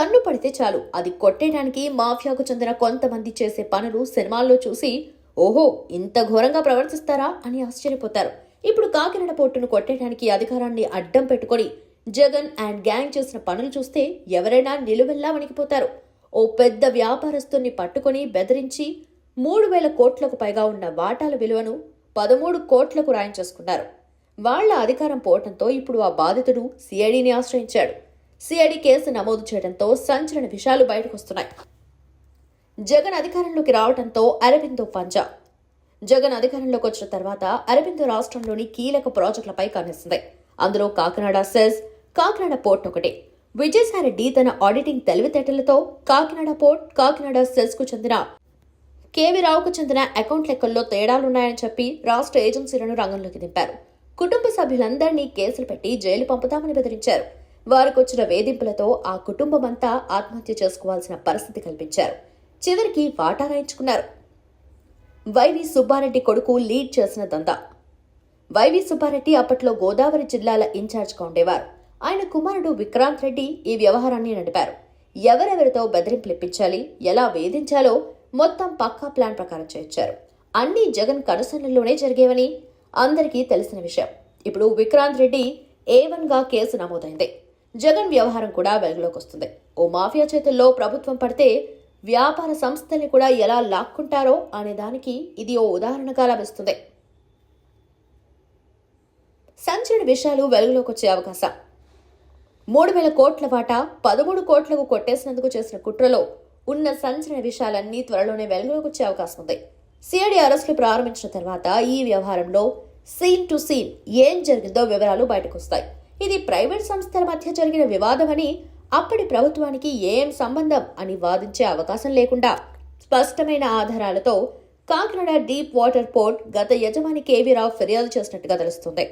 కన్ను పడితే చాలు అది కొట్టేయడానికి మాఫియాకు చెందిన కొంతమంది చేసే పనులు సినిమాల్లో చూసి ఓహో ఇంత ఘోరంగా ప్రవర్తిస్తారా అని ఆశ్చర్యపోతారు. ఇప్పుడు కాకినాడ పోర్టును కొట్టేయడానికి అధికారాన్ని అడ్డం పెట్టుకొని జగన్ అండ్ గ్యాంగ్ చేసిన పనులు చూస్తే ఎవరైనా నిలువెల్లా వణికిపోతారు. ఓ పెద్ద వ్యాపారస్తుని పట్టుకొని బెదిరించి 3,000 కోట్లకు పైగా ఉన్న వాటాల విలువను 13 కోట్లకు రాయించేసుకున్నారు. వాళ్ల అధికారం పోవటంతో ఇప్పుడు ఆ బాధితుడు సిఐడిని ఆశ్రయించాడు. సిఐడి కేసు నమోదు చేయడంతో సంచలన విషయాలు బయటకొస్తున్నాయి. జగన్ అధికారంలోకి రావడంతో అరబిందో పంజా. జగన్ అధికారంలోకి వచ్చిన తర్వాత అరబిందో రాష్ట్రంలోని కీలక ప్రాజెక్టులపై కనిపిస్తుంది. అందులో కాకినాడ సెస్, కాకినాడ పోర్ట్ ఒకటి. విజయసాయిరెడ్డి తన ఆడిటింగ్ తెలివితేటలతో కాకినాడ పోర్ట్, కాకినాడ సెస్ కు చెందిన కేవీ రావుకు చెందిన అకౌంట్ లెక్కల్లో తేడాలున్నాయని చెప్పి రాష్ట్ర ఏజెన్సీలను రంగంలోకి దింపారు. కుటుంబ సభ్యులందరినీ కేసులు పెట్టి జైలు పంపుతామని బెదిరించారు. వారికొచ్చిన వేధింపులతో ఆ కుటుంబమంతా ఆత్మహత్య చేసుకోవాల్సిన పరిస్థితి కల్పించారు. చివరికి వాటా రాయించుకున్నారు. వైవి సుబ్బారెడ్డి కొడుకు లీడ్ చేసిన దందా. వైవి సుబ్బారెడ్డి అప్పట్లో గోదావరి జిల్లాల ఇన్ఛార్జ్గా ఉండేవారు. ఆయన కుమారుడు విక్రాంత్ రెడ్డి ఈ వ్యవహారాన్ని నడిపారు. ఎవరెవరితో బెదిరింపులు ఇప్పించాలి, ఎలా వేధించాలో మొత్తం పక్కా ప్లాన్ ప్రకారం చేయించారు. అన్నీ జగన్ కనుసన్నల్లోనే జరిగేవని అందరికీ తెలిసిన విషయం. ఇప్పుడు విక్రాంత్ రెడ్డి A1గా కేసు నమోదైంది. జగన్ వ్యవహారం కూడా వెలుగులోకి వస్తుంది. ఓ మాఫియా చేతుల్లో ప్రభుత్వం పడితే వ్యాపార సంస్థల్ని కూడా ఎలా లాక్కుంటారో అనే దానికి ఇది ఓ ఉదాహరణగా లభిస్తుంది. సంచలన విషయాలు వెలుగులోకి వచ్చే అవకాశం. 3,000 కోట్ల వాటా 13 కోట్లకు కొట్టేసినందుకు చేసిన కుట్రలో ఉన్న సంచలన విషయాలన్నీ త్వరలోనే వెలుగులోకి వచ్చే అవకాశం ఉంది. సిఐడి అరెస్టులు ప్రారంభించిన తర్వాత ఈ వ్యవహారంలో సీన్ టు సీన్ ఏం జరిగిందో వివరాలు బయటకొస్తాయి. ఇది ప్రైవేట్ సంస్థల మధ్య జరిగిన వివాదమని, అప్పటి ప్రభుత్వానికి ఏం సంబంధం అని వాదించే అవకాశం లేకుండా స్పష్టమైన ఆధారాలతో కాకినాడ డీప్ వాటర్ పోర్ట్ గత యజమాని కేవీ రావు ఫిర్యాదు చేసినట్టుగా తెలుస్తుంది.